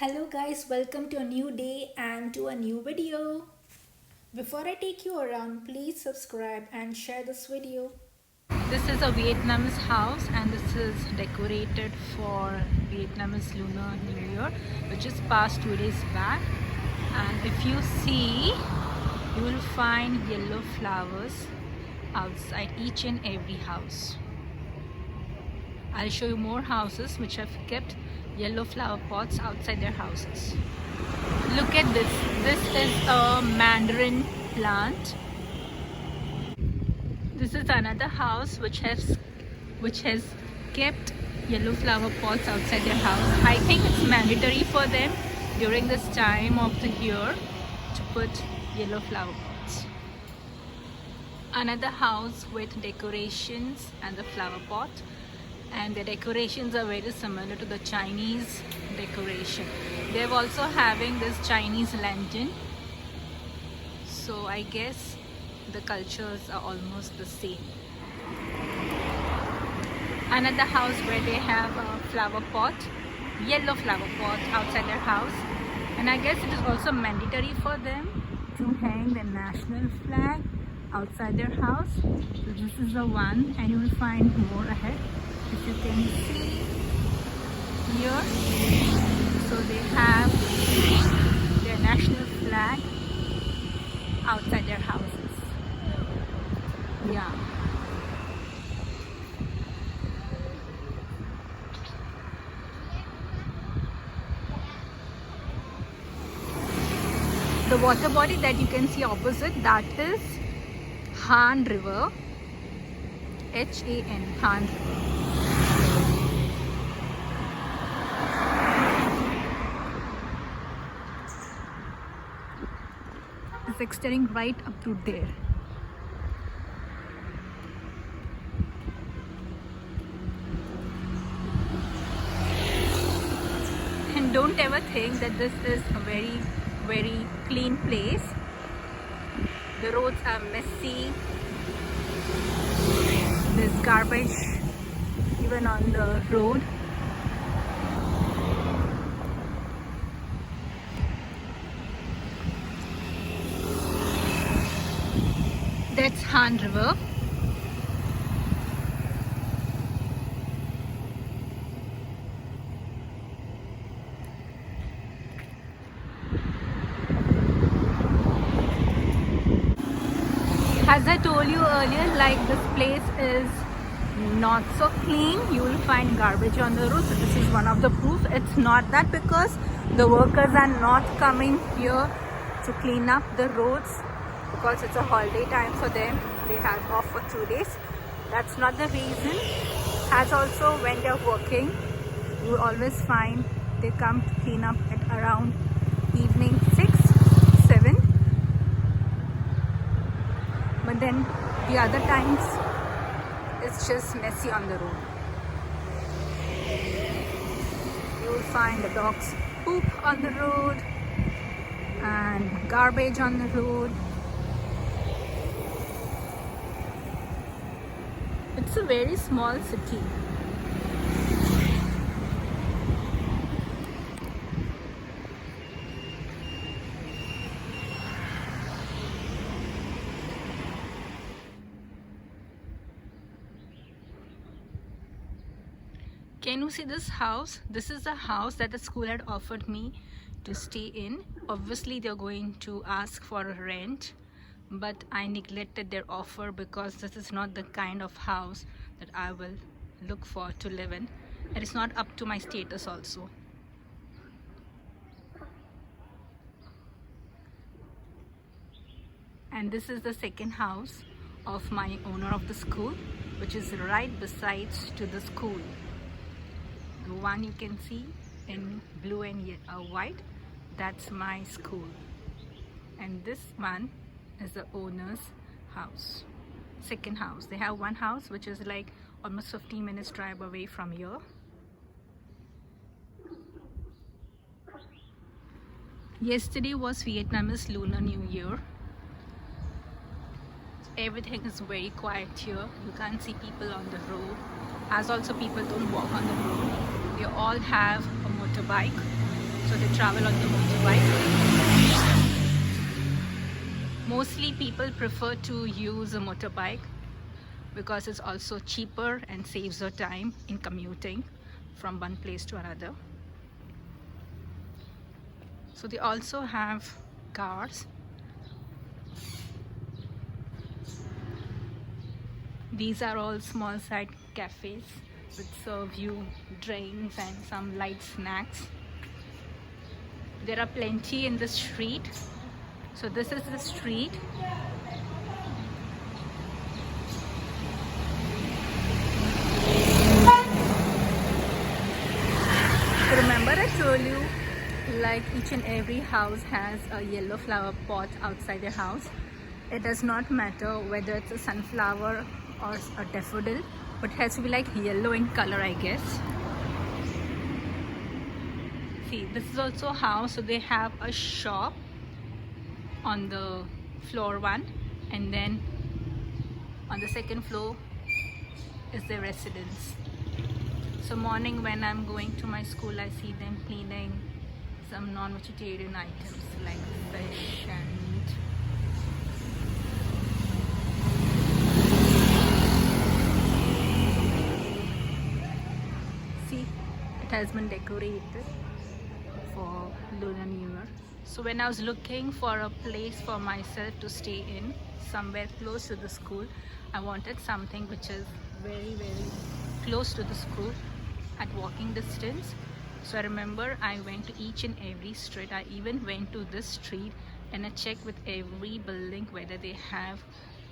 Hello guys, welcome to a new day and to a new video. Before I take you around, please subscribe and share this video. This is a Vietnamese house and this is decorated for Vietnamese Lunar New Year, which is past 2 days back. And if you see, you will find yellow flowers outside each and every house. I'll show you more houses which have kept yellow flower pots outside their houses. Look at this. This is a mandarin plant. This is another house which has kept yellow flower pots outside their house. I think it's mandatory for them during this time of the year to put yellow flower pots. Another house with decorations and the flower pot, and the decorations are very similar to the Chinese decoration. They're also having this Chinese lantern, so I guess the cultures are almost the same. Another house where they have a flower pot, yellow flower pot outside their house, and I guess it is also mandatory for them to hang the national flag outside their house. So this is the one, and you will find more ahead. If you can see here, so they have their national flag outside their houses. Yeah. The water body that you can see opposite, that is Han River, H-A-N, Han River. It's extending right up to there. And don't ever think that this is a very clean place. The roads are messy. There's garbage even on the road. That's Han River. As I told you earlier, like, this place is not so clean. You will find garbage on the road. So this is one of the proof. It's not that because the workers are not coming here to clean up the roads because it's a holiday time for them. They have off for 2 days. That's not the reason. As also, when they're working, you will always find they come to clean up at around evening 6, 7. But then the other times it's just messy on the road. You will find the dogs poop on the road and garbage on the road. It's a very small city. Can you see this house? This is a house that the school had offered me to stay in. Obviously, they're going to ask for a rent, but I neglected their offer because this is not the kind of house that I will look for to live in. And it's not up to my status also. And this is the second house of my owner of the school, which is right beside to the school. The one you can see in blue and white, that's my school. And this one is the owner's house, second house. They have one house which is like almost 15 minutes drive away from here. Yesterday was Vietnamese Lunar New Year. Everything is very quiet here. You can't see people on the road, as also people don't walk on the road. They all have a motorbike. so they travel on the motorbike. Mostly people prefer to use a motorbike because it's also cheaper and saves your time in commuting from one place to another. So they also have cars. These are all small side cafes which serve you drinks and some light snacks. There are plenty in the street. So this is the street. Remember I told you, like each and every house has a yellow flower pot outside their house. It does not matter whether it's a sunflower or a daffodil, but it has to be like yellow in color, I guess. See, this is also a house, so they have a shop on the floor one, and then on the second floor is their residence. So morning when I'm going to my school, I see them cleaning some non-vegetarian items like fish and see, it has been decorated for Lunar New Year. So when I was looking for a place for myself to stay in, somewhere close to the school, I wanted something which is very close to the school at walking distance. So I remember I went to each and every street. I even went to this street and I checked with every building whether they have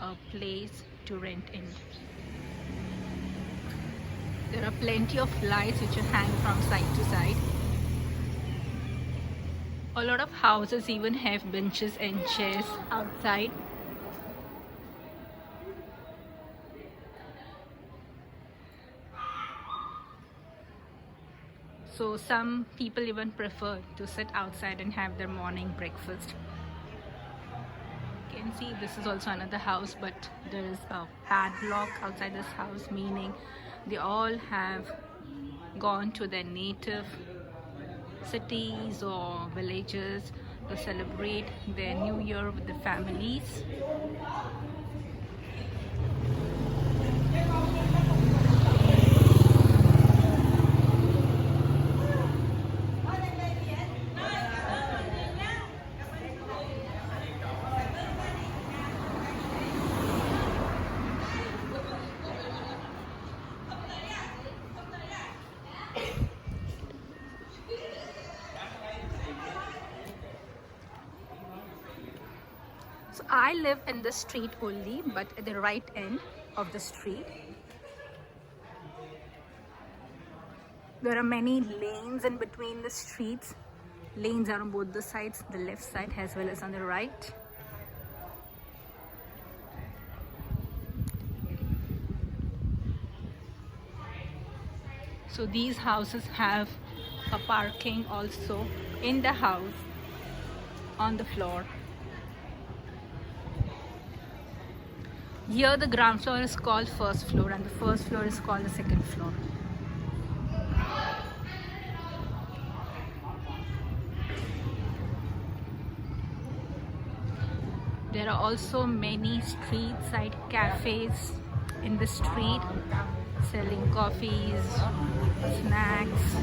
a place to rent in. There are plenty of lights which are hang from side to side. A lot of houses even have benches and chairs outside. So some people even prefer to sit outside and have their morning breakfast. You can see this is also another house, but there is a padlock outside this house, meaning they all have gone to their native cities or villages to celebrate their new year with the families. So I live in the street only, but at the right end of the street. There are many lanes in between the streets. Lanes are on both the sides, the left side as well as on the right. So these houses have a parking also in the house on the floor. Here the ground floor is called first floor and the first floor is called the second floor. There are also many street side cafes in the street selling coffees, snacks.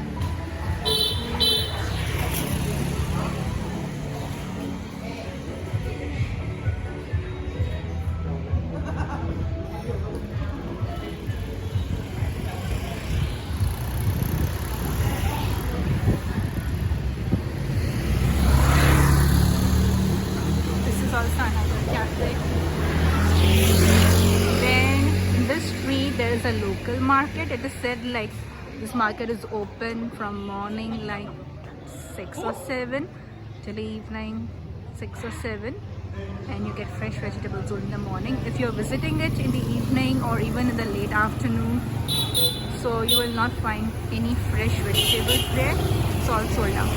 Also another cafe. Then in this street there is a local market. It is said like this market is open from morning like 6 or 7 till evening 6 or 7, and you get fresh vegetables in the morning. If you're visiting it in the evening or even in the late afternoon, so you will not find any fresh vegetables there. It's all sold out.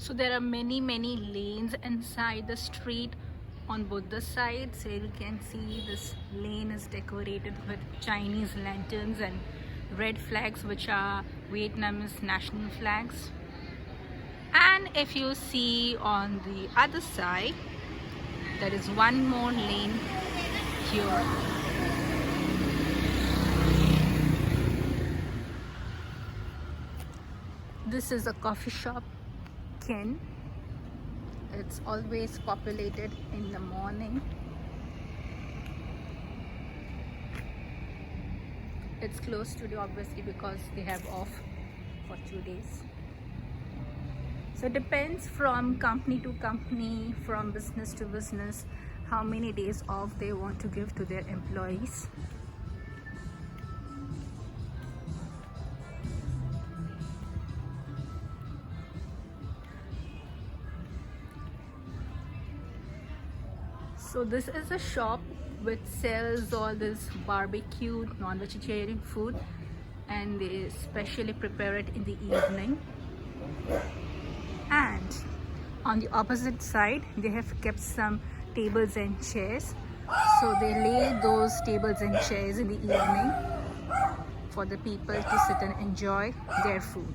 So there are many lanes inside the street on both the sides. So you can see this lane is decorated with Chinese lanterns and red flags, which are Vietnamese national flags. And if you see on the other side, there is one more lane here. This is a coffee shop, Ken. It's always populated in the morning. It's closed today obviously because they have off for 2 days. So it depends from company to company, from business to business, how many days off they want to give to their employees. So this is a shop which sells all this barbecue, non-vegetarian food, and they specially prepare it in the evening. And on the opposite side, they have kept some tables and chairs. So they lay those tables and chairs in the evening for the people to sit and enjoy their food.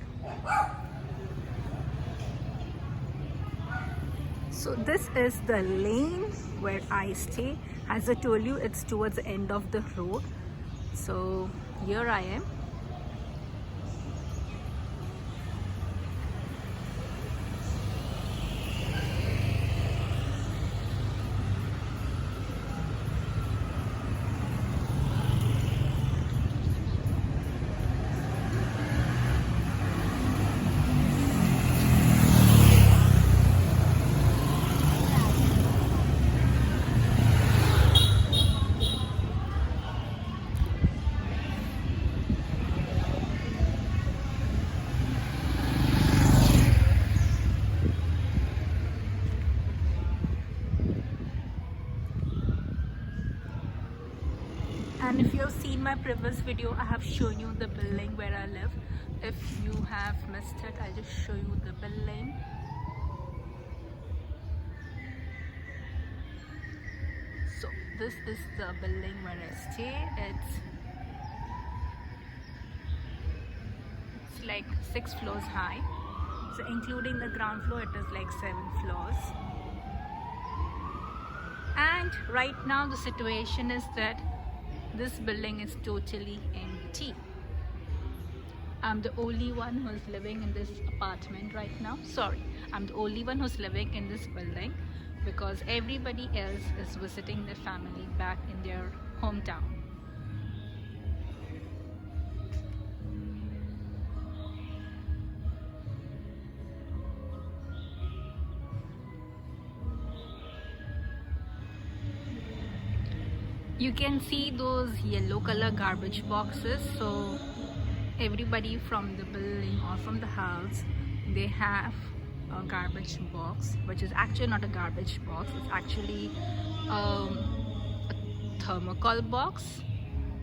So this is the lane where I stay. As I told you, it's towards the end of the road. So here I am. And if you have seen my previous video, I have shown you the building where I live. If you have missed it, I'll just show you the building. So this is the building where I stay. It's like 6 floors high. So including the ground floor, it is like 7 floors. And right now the situation is that this building is totally empty. I'm the only one who is living in this apartment right now. Sorry, I'm the only one who's living in this building because everybody else is visiting their family back in their hometown. You can see those yellow color garbage boxes. So everybody from the building or from the house, they have a garbage box, which is actually not a garbage box. It's actually a thermocol box.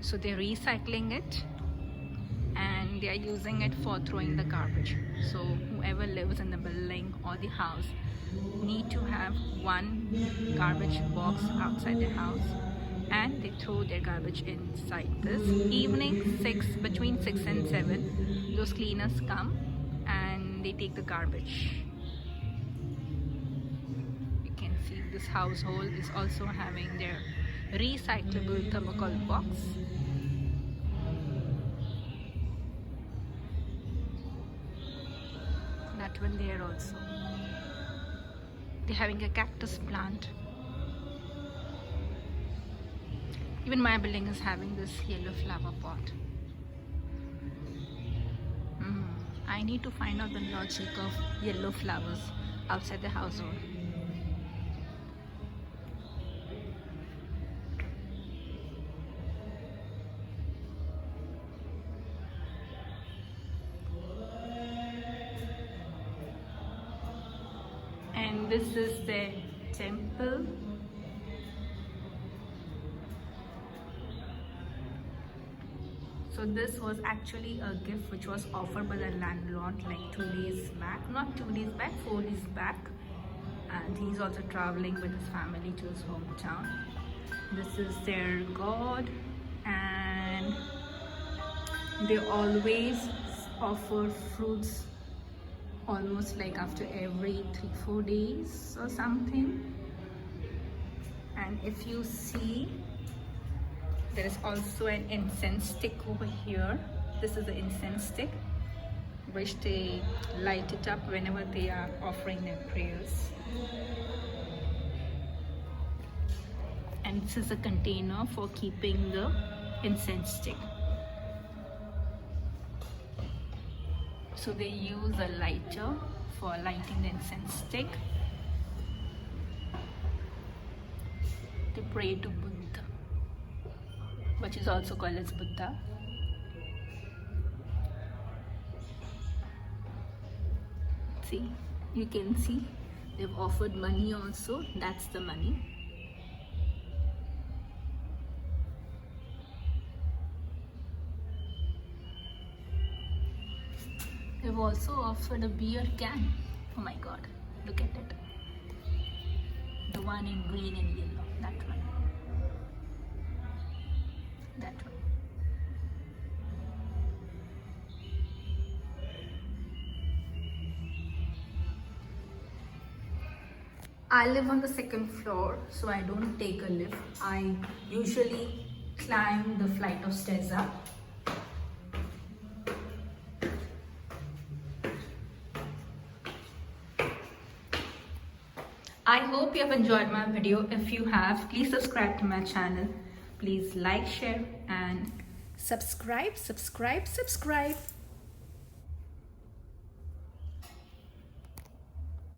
So they're recycling it and they are using it for throwing the garbage. So whoever lives in the building or the house need to have one garbage box outside the house, and they throw their garbage inside this. Evening between 6 and 7, those cleaners come and they take the garbage. You can see this household is also having their recyclable thermocol box. That one there also. They're having a cactus plant. Even my building is having this yellow flower pot. I need to find out the logic of yellow flowers outside the household. And this is the temple. So this was actually a gift which was offered by the landlord like 2 days back, not 2 days back, 4 days back. And he's also traveling with his family to his hometown. This is their god, and they always offer fruits almost like after every 3-4 days or something. And if you see, there is also an incense stick over here. This is the incense stick which they light it up whenever they are offering their prayers. And this is a container for keeping the incense stick. So they use a lighter for lighting the incense stick. They pray to Buddha, which is also called as Buddha. See, you can see they've offered money also. That's the money. They've also offered a beer can. Oh my god, look at it. The one in green and yellow, that one. That one. I live on the second floor, so I don't take a lift. I usually climb the flight of stairs up. I hope you have enjoyed my video. If you have, please subscribe to my channel. Please like, share and Subscribe.